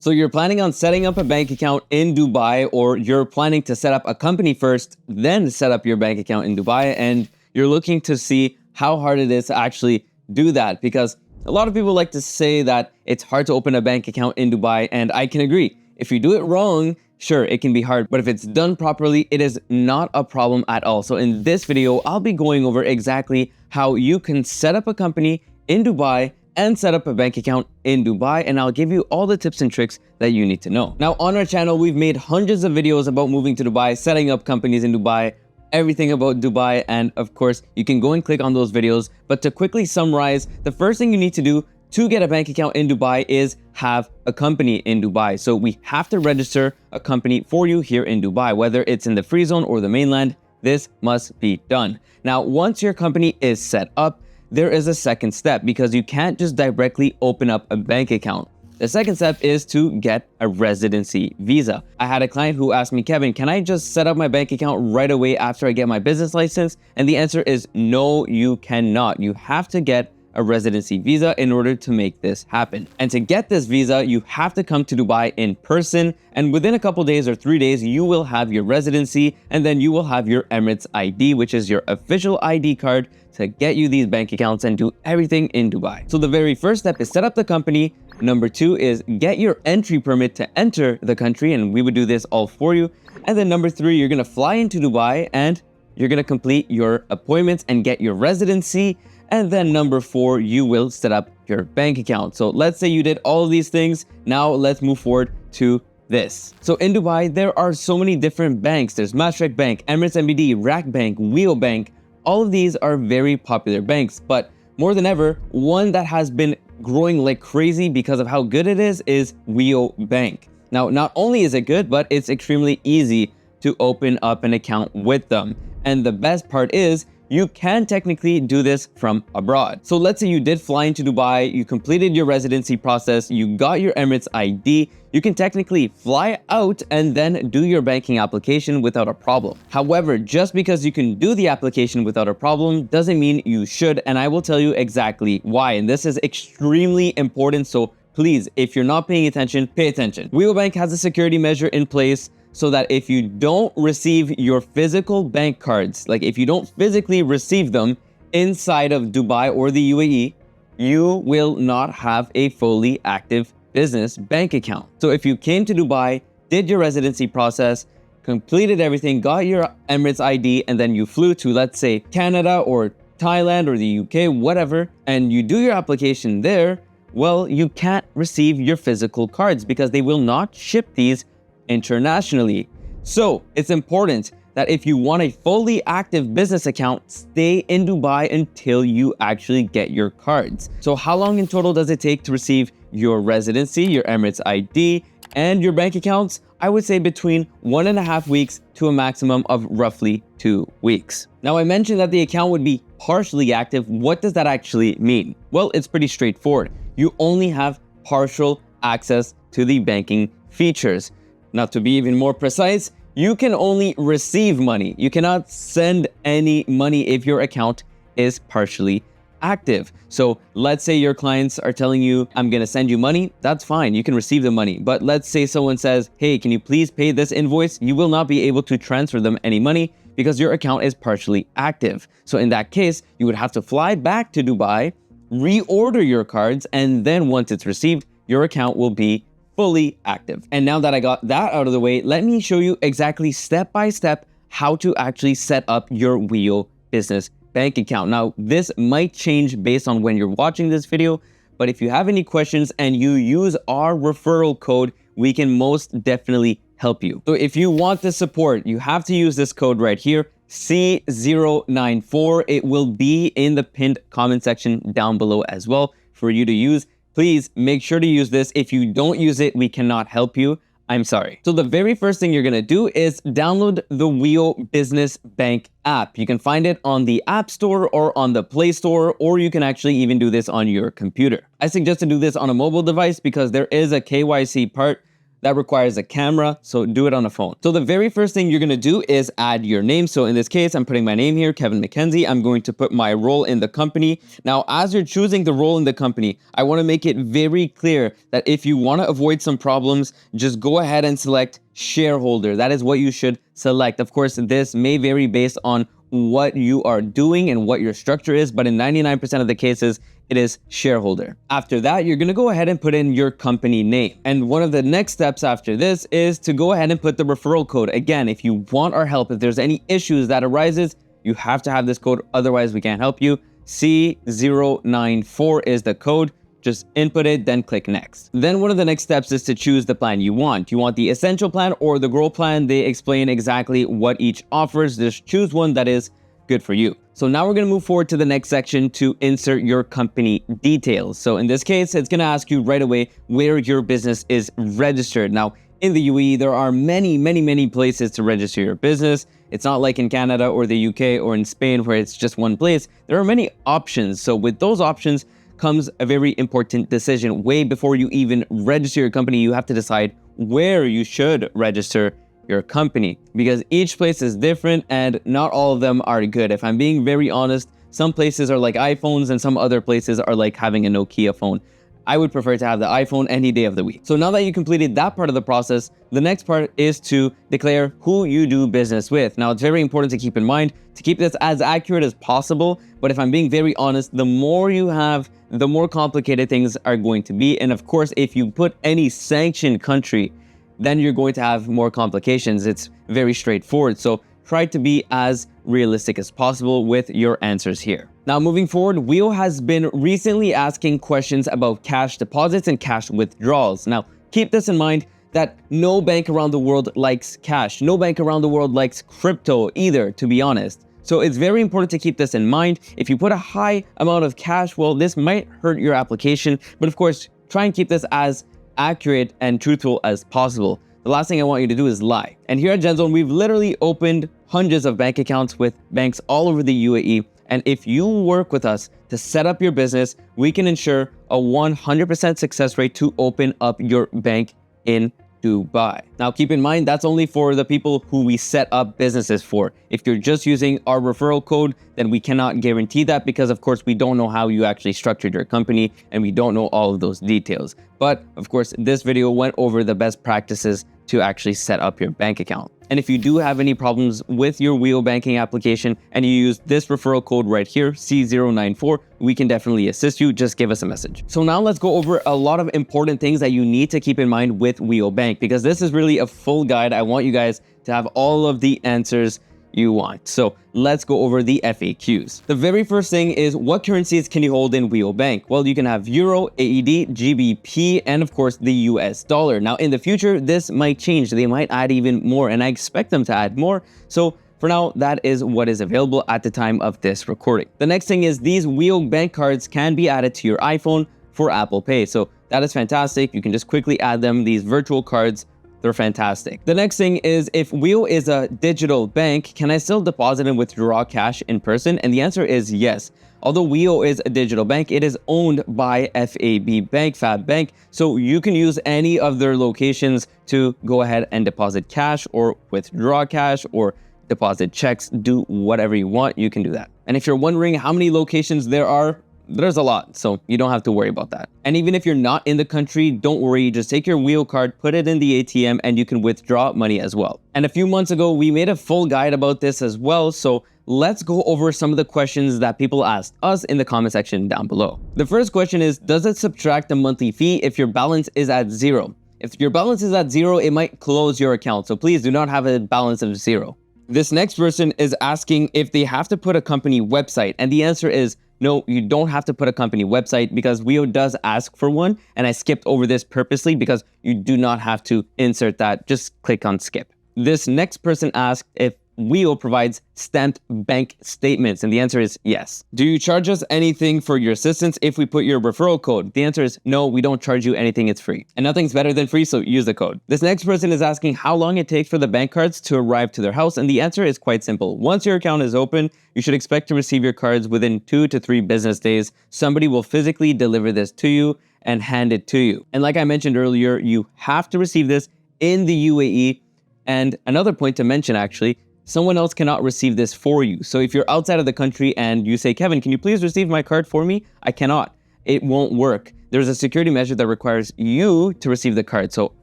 So you're planning on setting up a bank account in Dubai, or you're planning to set up a company first, then set up your bank account in Dubai, and you're looking to see how hard it is to actually do that, because a lot of people like to say that it's hard to open a bank account in Dubai, and I can agree. If you do it wrong, sure, it can be hard, but if it's done properly, it is not a problem at all. So in this video, I'll be going over exactly how you can set up a company in Dubai and set up a bank account in Dubai, and I'll give you all the tips and tricks that you need to know. Now, on our channel, we've made hundreds of videos about moving to Dubai, setting up companies in Dubai, everything about Dubai, and of course, you can go and click on those videos. But to quickly summarize, the first thing you need to do to get a bank account in Dubai is have a company in Dubai. So we have to register a company for you here in Dubai, whether it's in the free zone or the mainland. This must be done. Now, once your company is set up, there is a second step, because you can't just directly open up a bank account. The second step is to get a residency visa. I had a client who asked me, Kevin, can I just set up my bank account right away after I get my business license? And the answer is no, you cannot. You have to get a residency visa in order to make this happen. And to get this visa, you have to come to Dubai in person, and within a couple days or 3 days, you will have your residency, and then you will have your Emirates ID, which is your official ID card to get you these bank accounts and do everything in Dubai. So the very first step is set up the company. Number 2 is get your entry permit to enter the country, and we would do this all for you. And then number 3, you're gonna fly into Dubai and you're gonna complete your appointments and get your residency. And then number 4, you will set up your bank account. So let's say you did all of these things. Now let's move forward to this. So in Dubai, there are so many different banks. There's Mashreq Bank, Emirates NBD, RAK Bank, Wheel Bank. All of these are very popular banks, but more than ever, one that has been growing like crazy because of how good it is Wheel Bank. Now, not only is it good, but it's extremely easy to open up an account with them. And the best part is, you can technically do this from abroad. So let's say you did fly into Dubai, you completed your residency process, you got your Emirates ID, you can technically fly out and then do your banking application without a problem. However, just because you can do the application without a problem doesn't mean you should, and I will tell you exactly why. And this is extremely important, so please, if you're not paying attention, pay attention. Wheel Bank has a security measure in place so that if you don't receive your physical bank cards, like if you don't physically receive them inside of Dubai or the UAE, you will not have a fully active business bank account. So if you came to Dubai, did your residency process, completed everything, got your Emirates ID, and then you flew to, let's say, Canada or Thailand or the UK, whatever, and you do your application there, well, you can't receive your physical cards because they will not ship these internationally. So it's important that if you want a fully active business account, stay in Dubai until you actually get your cards. So how long in total does it take to receive your residency, your Emirates ID, and your bank accounts? I would say between 1.5 weeks to a maximum of roughly 2 weeks. Now, I mentioned that the account would be partially active. What does that actually mean? Well, it's pretty straightforward. You only have partial access to the banking features. Now, to be even more precise, you can only receive money. You cannot send any money if your account is partially active. So let's say your clients are telling you, I'm going to send you money. That's fine. You can receive the money. But let's say someone says, hey, can you please pay this invoice? You will not be able to transfer them any money because your account is partially active. So in that case, you would have to fly back to Dubai, reorder your cards, and then once it's received, your account will be fully active. And now that I got that out of the way, let me show you exactly step by step how to actually set up your Wheel business bank account. Now, this might change based on when you're watching this video, but if you have any questions and you use our referral code, we can most definitely help you. So if you want the support, you have to use this code right here, C094. It will be in the pinned comment section down below as well for you to use. Please make sure to use this. If you don't use it, we cannot help you. I'm sorry. So the very first thing you're gonna do is download the Wheel Business Bank app. You can find it on the App Store or on the Play Store, or you can actually even do this on your computer. I suggest to do this on a mobile device because there is a KYC part that requires a camera, so do it on a phone. So the very first thing you're gonna do is add your name. So in this case, I'm putting my name here, Kevin McKenzie. I'm going to put my role in the company. Now, as you're choosing the role in the company, I wanna make it very clear that if you wanna avoid some problems, just go ahead and select shareholder. That is what you should select. Of course, this may vary based on what you are doing and what your structure is, but in 99% of the cases, it is shareholder. After that, you're gonna go ahead and put in your company name. And one of the next steps after this is to go ahead and put the referral code. Again, if you want our help, if there's any issues that arises, you have to have this code, otherwise we can't help you. C094 is the code. Just input it, then click next. Then one of the next steps is to choose the plan you want. You want the essential plan or the grow plan? They explain exactly what each offers. Just choose one that is good for you. So now we're gonna move forward to the next section to insert your company details. So in this case, it's gonna ask you right away where your business is registered. Now, in the UAE, there are many places to register your business. It's not like in Canada or the UK or in Spain where it's just one place. There are many options. So with those options, comes a very important decision. Way before you even register your company, you have to decide where you should register your company, because each place is different and not all of them are good. If I'm being very honest, some places are like iPhones and some other places are like having a Nokia phone. I would prefer to have the iPhone any day of the week. So now that you completed that part of the process, the next part is to declare who you do business with. Now, it's very important to keep in mind to keep this as accurate as possible. But if I'm being very honest, the more you have, the more complicated things are going to be. And of course, if you put any sanctioned country, then you're going to have more complications. It's very straightforward. So try to be as realistic as possible with your answers here. Now, moving forward, Wheel has been recently asking questions about cash deposits and cash withdrawals. Now, keep this in mind that no bank around the world likes cash. No bank around the world likes crypto either, to be honest. So it's very important to keep this in mind. If you put a high amount of cash, well, this might hurt your application. But of course, try and keep this as accurate and truthful as possible. The last thing I want you to do is lie. And here at GenZone, we've literally opened hundreds of bank accounts with banks all over the UAE. And if you work with us to set up your business, we can ensure a 100% success rate to open up your bank in Dubai. Now, keep in mind, that's only for the people who we set up businesses for. If you're just using our referral code, then we cannot guarantee that because, of course, we don't know how you actually structured your company and we don't know all of those details. But, of course, this video went over the best practices to actually set up your bank account. And if you do have any problems with your Wheel banking application and you use this referral code right here, C094, we can definitely assist you. Just give us a message. So now let's go over a lot of important things that you need to keep in mind with Wheel Bank, because this is really a full guide. I want you guys to have all of the answers you want. So let's go over the FAQs. The very first thing is, what currencies can you hold in Wheel Bank? Well, you can have Euro, AED, GBP, and of course the US dollar. Now in the future, this might change. They might add even more, and I expect them to add more. So for now, that is what is available at the time of this recording. The next thing is, these Wheel Bank cards can be added to your iPhone for Apple Pay. So that is fantastic. You can just quickly add them. These virtual cards, they're fantastic. The next thing is, if Wheel is a digital bank, can I still deposit and withdraw cash in person? And the answer is yes. Although Wheel is a digital bank, it is owned by FAB Bank, Fab Bank. So you can use any of their locations to go ahead and deposit cash or withdraw cash or deposit checks. Do whatever you want, you can do that. And if you're wondering how many locations there are, there's a lot, so you don't have to worry about that. And even if you're not in the country, don't worry, just take your Wheel card, put it in the ATM, and you can withdraw money as well. And a few months ago, we made a full guide about this as well, so let's go over some of the questions that people asked us in the comment section down below. The first question is, does it subtract the monthly fee if your balance is at zero? If your balance is at zero, it might close your account, so please do not have a balance of zero. This next person is asking if they have to put a company website, and the answer is no, you don't have to put a company website, because Wheel does ask for one, and I skipped over this purposely because you do not have to insert that. Just click on skip. This next person asked if Wheel provides stamped bank statements, and the answer is yes. Do you charge us anything for your assistance if we put your referral code? The answer is no, we don't charge you anything, it's free. And nothing's better than free, so use the code. This next person is asking how long it takes for the bank cards to arrive to their house, and the answer is quite simple. Once your account is open, you should expect to receive your cards within 2 to 3 business days. Somebody will physically deliver this to you, and hand it to you. And like I mentioned earlier, you have to receive this in the UAE. And another point to mention, actually, someone else cannot receive this for you. So if you're outside of the country and you say, Kevin, can you please receive my card for me? I cannot. It won't work. There's a security measure that requires you to receive the card. So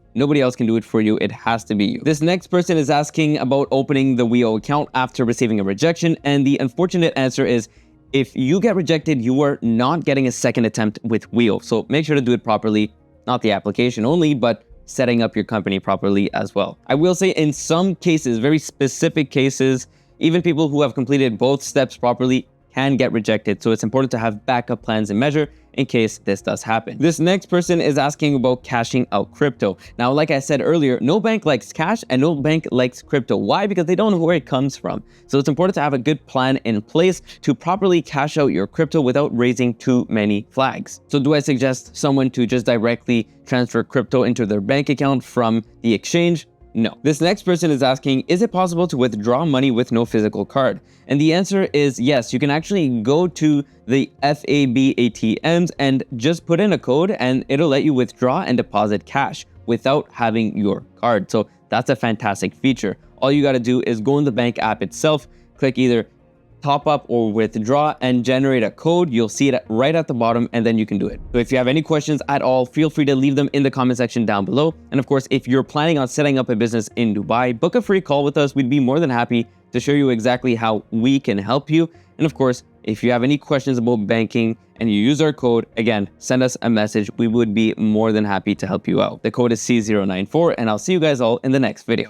nobody else can do it for you. It has to be you. This next person is asking about opening the WEO account after receiving a rejection. And the unfortunate answer is, if you get rejected, you are not getting a second attempt with WEO. So make sure to do it properly, not the application only, but setting up your company properly as well. I will say in some cases, very specific cases, even people who have completed both steps properly can get rejected. So it's important to have backup plans and measure in case this does happen. This next person is asking about cashing out crypto. Now, like I said earlier, no bank likes cash and no bank likes crypto. Why? Because they don't know where it comes from. So it's important to have a good plan in place to properly cash out your crypto without raising too many flags. So do I suggest someone to just directly transfer crypto into their bank account from the exchange? No. This next person is asking, is it possible to withdraw money with no physical card? And the answer is yes. You can actually go to the FAB ATMs and just put in a code and it'll let you withdraw and deposit cash without having your card. So that's a fantastic feature. All you got to do is go in the bank app itself, click either top up or withdraw and generate a code. You'll see it right at the bottom and then you can do it. So if you have any questions at all, feel free to leave them in the comment section down below. And of course, if you're planning on setting up a business in Dubai, book a free call with us. We'd be more than happy to show you exactly how we can help you. And of course, if you have any questions about banking and you use our code, again, send us a message. We would be more than happy to help you out. The code is C094 and I'll see you guys all in the next video.